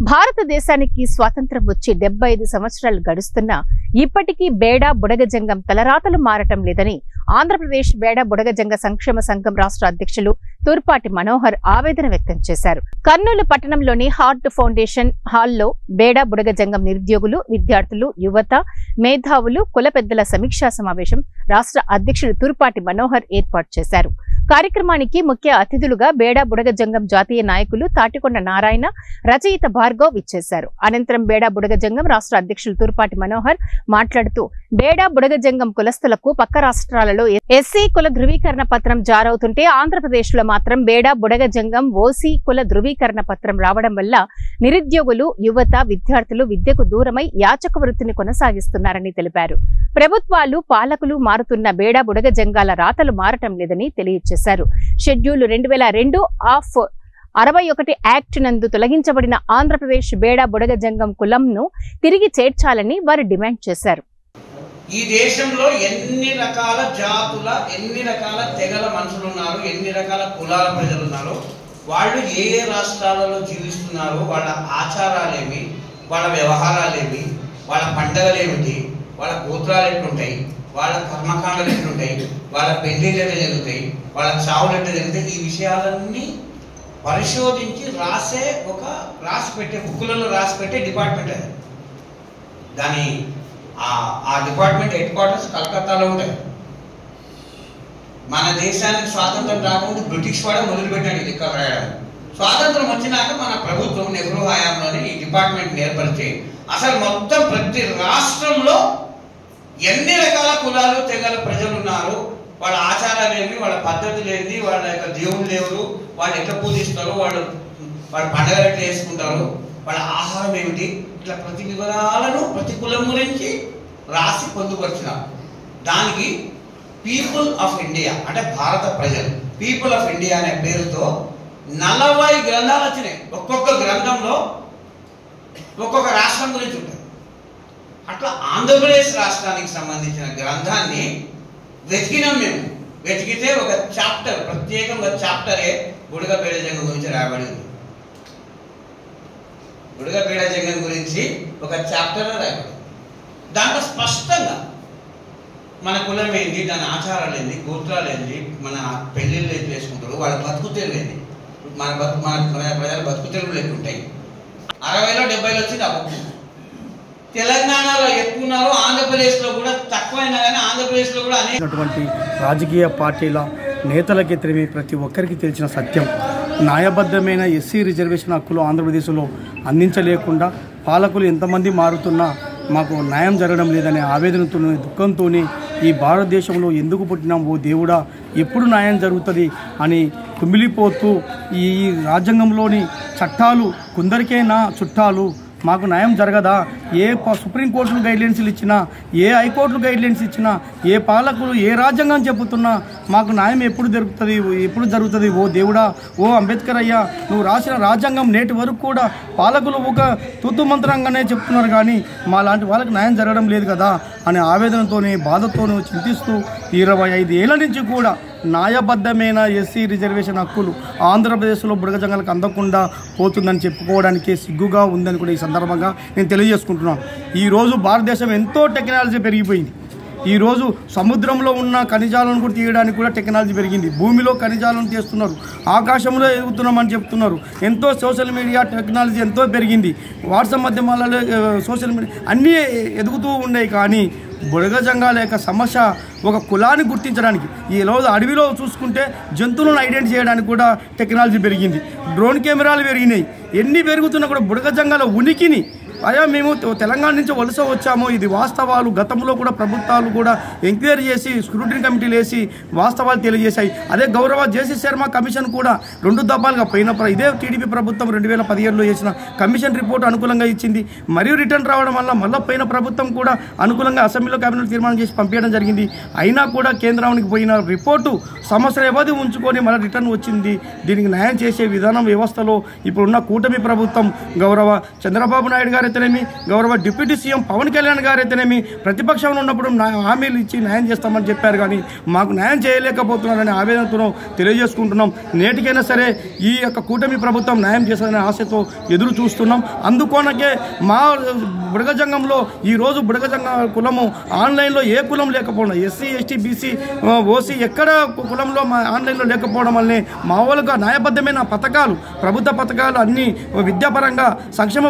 భారతదేశానికి స్వాతంత్ర్యం వచ్చి 75 సంవత్సరాలు గడుస్తున్నా ఇప్పటికీ బేడా బుడగజంగం తలరాతలు మారటం లేదని ఆంధ్రప్రదేశ్ బేడా బుడగజంగ సంక్షేమ సంఘం రాష్ట్ర అధ్యక్షులు తూర్పాటి మనోహర్ ఆవేదన వ్యక్తం చేశారు. కర్నూలు పట్టణంలోని హార్ట్ ఫౌండేషన్ హాల్లో బేడా బుడగజంగం నిరుద్యోగులు, విద్యార్థులు, యువత, మేధావులు, కుల పెద్దల సమీక్షా సమావేశం రాష్ట్ర అధ్యక్షులు తూర్పాటి మనోహర్ ఏర్పాటు చేశారు. కార్యక్రమానికి ముఖ్య అతిథులుగా బేడా బుడగజంగం జాతీయ నాయకులు తాటికొండ నారాయణ, రచయిత భార్గవ్ విచ్చేశారు. అనంతరం బేడా బుడగజంగం రాష్ట్ర అధ్యక్షులు తూర్పాటి మనోహర్ మాట్లాడుతూ బేడా బుడగజంగం కులస్తులకు పక్క రాష్ట్రాలలో ఎస్సీ కుల ధృవీకరణ పత్రం జారవుతుంటే ఆంధ్రప్రదేశ్ లో మాత్రం బేడా బుడగజంగం ఓసీ కుల ధృవీకరణ పత్రం రావడం వల్ల నిరుద్యోగులు, యువత, విద్యార్థులు విద్యకు దూరమై యాచక వృత్తిని కొనసాగిస్తున్నారని తెలిపారు. ప్రభుత్వాలు, పాలకులు మారుతున్న బేడా బుడగజంగాల రాతలు మారటం లేదని తెలియజేశారు. షెడ్యూల్ 2002 ఆఫ్ 61 యాక్ట్ నందు తొలగించబడిన ఆంధ్రప్రదేశ్ బేడా బుడగజంగం కులంను తిరిగి చేర్చాలని వారు డిమాండ్ చేశారు. ఈ దేశంలో ఎన్ని రకాల జాతుల, ఎన్ని రకాల తెగల మనుషులు ఉన్నారు, ఎన్ని రకాల కులాల ప్రజలు ఉన్నారు, వాళ్ళు ఏ ఏ రాష్ట్రాలలో జీవిస్తున్నారు, వాళ్ళ ఆచారాలేమి, వాళ్ళ వ్యవహారాలేమి, వాళ్ళ పండగలేమిటి, వాళ్ళ గోత్రాలు ఎట్లుంటాయి, వాళ్ళ కర్మకాండలు ఎట్లుంటాయి, వాళ్ళ పెళ్లిళ్ళు ఎట్లా జరుగుతాయి, వాళ్ళ చావులు ఎట్లా జరుగుతాయి, ఈ విషయాలన్నీ పరిశోధించి రాసిపెట్టే బుక్కులలో రాసిపెట్టే డిపార్ట్మెంట్ అది. దాని ఆ డిపార్ట్మెంట్ హెడ్ క్వార్టర్స్ కలకత్తాలో ఉంటాయి. మన దేశానికి స్వాతంత్రం రాకముందు బ్రిటిష్ వాడే మొదలుపెట్టాడు ఇది ఇక్కడ రాయడం. స్వాతంత్రం వచ్చినాక మన ప్రభుత్వం నెహ్రూ హయాంలోనే ఈ డిపార్ట్మెంట్ ఏర్పరిచి అసలు మొత్తం ప్రతి రాష్ట్రంలో ఎన్ని రకాల కులాలు, తెగల ప్రజలు ఉన్నారు, వాళ్ళ ఆచారాలు ఏమి, వాళ్ళ పద్ధతులు ఏంటి, వాళ్ళ యొక్క దేవుళ్ళు ఎవరు, వాళ్ళు ఎట్లా పూజిస్తారు, వాళ్ళ పండుగలు ఎట్లా వేసుకుంటారు, వాళ్ళ ఆహారం ఏమిటి, ఇట్లా ప్రతి వివరాలను ప్రతి కులం గురించి రాసి పొందుపరిచినారు. దానికి పీపుల్ ఆఫ్ ఇండియా అంటే భారత ప్రజలు, పీపుల్ ఆఫ్ ఇండియా అనే పేరుతో 40 గ్రంథాలు వచ్చినాయి. ఒక్కొక్క గ్రంథంలో ఒక్కొక్క రాష్ట్రం గురించి ఉంటుంది. అట్లా ఆంధ్రప్రదేశ్ రాష్ట్రానికి సంబంధించిన గ్రంథాన్ని వెతికినాం మేము. వెతికితే ఒక చాప్టర్, ప్రత్యేకంగా చాప్టరే బుడగ బేడజంగం గురించి రాయబడి ఉంది. బుడగ బేడజంగం గురించి ఒక చాప్టర్ రాయబడి, దాంట్లో స్పష్టంగా మన కులం ఏంటి, దాని ఆచారాలు ఏంటి, గోత్రాలు ఏంటి, మన పెళ్లిళ్ళు ఎట్లా వేసుకుంటారు, వాళ్ళ బతుకు తెరువు ఏంటి, మన ప్రజల బతుకు తెరువులు ఎట్లుంటాయి. 60లో 70లో వచ్చింది ఆ బుక్. తెలంగాణలో ఎక్కువ ఉన్నారు, ఆంధ్రప్రదేశ్లో కూడా తక్కువైనా కానీ ఆంధ్రప్రదేశ్లో కూడా అనేకటువంటి రాజకీయ పార్టీల నేతలకి తెలివి ప్రతి ఒక్కరికి తెలిసిన సత్యం. న్యాయబద్ధమైన ఎస్సీ రిజర్వేషన్ హక్కులు ఆంధ్రప్రదేశ్లో అందించలేకుండా పాలకులు ఎంతమంది మారుతున్నా మాకు న్యాయం జరగడం లేదనే ఆవేదనతో, దుఃఖంతో ఈ భారతదేశంలో ఎందుకు పుట్టినాం ఓ దేవుడా, ఎప్పుడు న్యాయం జరుగుతుంది అని కుమిలిపోతూ ఈ రాజ్యాంగంలోని చట్టాలు కొందరికైనా చుట్టాలు, మాకు న్యాయం జరగదా, ఏ సుప్రీంకోర్టులు గైడ్లైన్స్లు ఇచ్చినా, ఏ హైకోర్టులు గైడ్లైన్స్ ఇచ్చినా, ఏ పాలకులు ఏ రాజ్యాంగం చెబుతున్నా మాకు న్యాయం ఎప్పుడు జరుగుతుంది ఓ దేవుడా, ఓ అంబేద్కర్ అయ్యా, నువ్వు రాసిన రాజ్యాంగం నేటి వరకు కూడా పాలకులు ఒక తూతు మంత్రంగానే చెప్తున్నారు, కానీ మా లాంటి వాళ్ళకి న్యాయం జరగడం లేదు కదా అనే ఆవేదనతోనే, బాధతోనూ చింతిస్తూ 25 ఏళ్ల నుంచి కూడా న్యాయబద్ధమైన ఎస్సీ రిజర్వేషన్ హక్కులు ఆంధ్రప్రదేశ్లో బుడగజంగాలకు అందకుండా పోతుందని చెప్పుకోవడానికి సిగ్గుగా ఉందని కూడా ఈ సందర్భంగా నేను తెలియజేసుకుంటున్నాను. ఈరోజు భారతదేశం ఎంతో టెక్నాలజీ పెరిగిపోయింది. ఈరోజు సముద్రంలో ఉన్న ఖనిజాలను కూడా తీయడానికి కూడా టెక్నాలజీ పెరిగింది. భూమిలో ఖనిజాలను తీస్తున్నారు, ఆకాశంలో ఎదుగుతున్నామని చెప్తున్నారు. ఎంతో సోషల్ మీడియా టెక్నాలజీ ఎంతో పెరిగింది. వాట్సాప్ మాధ్యమాలలో సోషల్ మీడియా అన్నీ ఎదుగుతూ ఉన్నాయి. కానీ బుడగజంగాల యొక్క సమస్య ఒక కులాన్ని గుర్తించడానికి, ఈరోజు అడవిలో చూసుకుంటే జంతువులను ఐడెంటిఫై చేయడానికి కూడా టెక్నాలజీ పెరిగింది. డ్రోన్ కెమెరాలు పెరిగినాయి. ఎన్ని పెరుగుతున్నా కూడా బుడగజంగాల ఉనికిని, అయ్యా మేము తెలంగాణ నుంచి వలస వచ్చాము, ఇది వాస్తవాలు. గతంలో కూడా ప్రభుత్వాలు కూడా ఎంక్వైరీ చేసి స్క్రూటినీ కమిటీలు వేసి వాస్తవాలు తెలియజేశాయి. అదే గౌరవ జేసీ శర్మ కమిషన్ కూడా 2 దఫాలుగా ఇదే టీడీపీ ప్రభుత్వం 2017లో చేసిన కమిషన్ రిపోర్ట్ అనుకూలంగా ఇచ్చింది. మరియు రిటర్న్ రావడం వల్ల మళ్ళీ పోయిన ప్రభుత్వం కూడా అనుకూలంగా అసెంబ్లీలో కేబినెట్ తీర్మానం చేసి పంపించడం జరిగింది. అయినా కూడా కేంద్రానికి పోయిన రిపోర్టు సంవత్సర వ్యవధి ఉంచుకొని మళ్ళీ రిటర్న్ వచ్చింది. దీనికి న్యాయం చేసే విధానం వ్యవస్థలో ఇప్పుడున్న కూటమి ప్రభుత్వం గౌరవ చంద్రబాబు నాయుడు గారైతేనేమి, గౌరవ డిప్యూటీ సీఎం పవన్ కళ్యాణ్ గారైతేనేమి ప్రతిపక్షంలో ఉన్నప్పుడు హామీలు ఇచ్చి న్యాయం చేస్తామని చెప్పారు, కానీ మాకు న్యాయం చేయలేకపోతున్నారనే ఆవేదనతో తెలియజేసుకుంటున్నాం. నేటికైనా సరే ఈ యొక్క కూటమి ప్రభుత్వం న్యాయం చేస్తారనే ఆశతో ఎదురు చూస్తున్నాం. అందుకోనకే మా బుడగజంగంలో ఈరోజు బుడగజంగ కులము ఆన్లైన్లో ఏ కులం లేకపోవడం, ఎస్సీ ఎస్టీ బీసీ ఓసీ ఎక్కడ కులంలో మా ఆన్లైన్లో లేకపోవడం వల్లనే మా వాళ్ళకు న్యాయబద్ధమైన పథకాలు, ప్రభుత్వ పథకాలు అన్నీ విద్యాపరంగా సంక్షేమ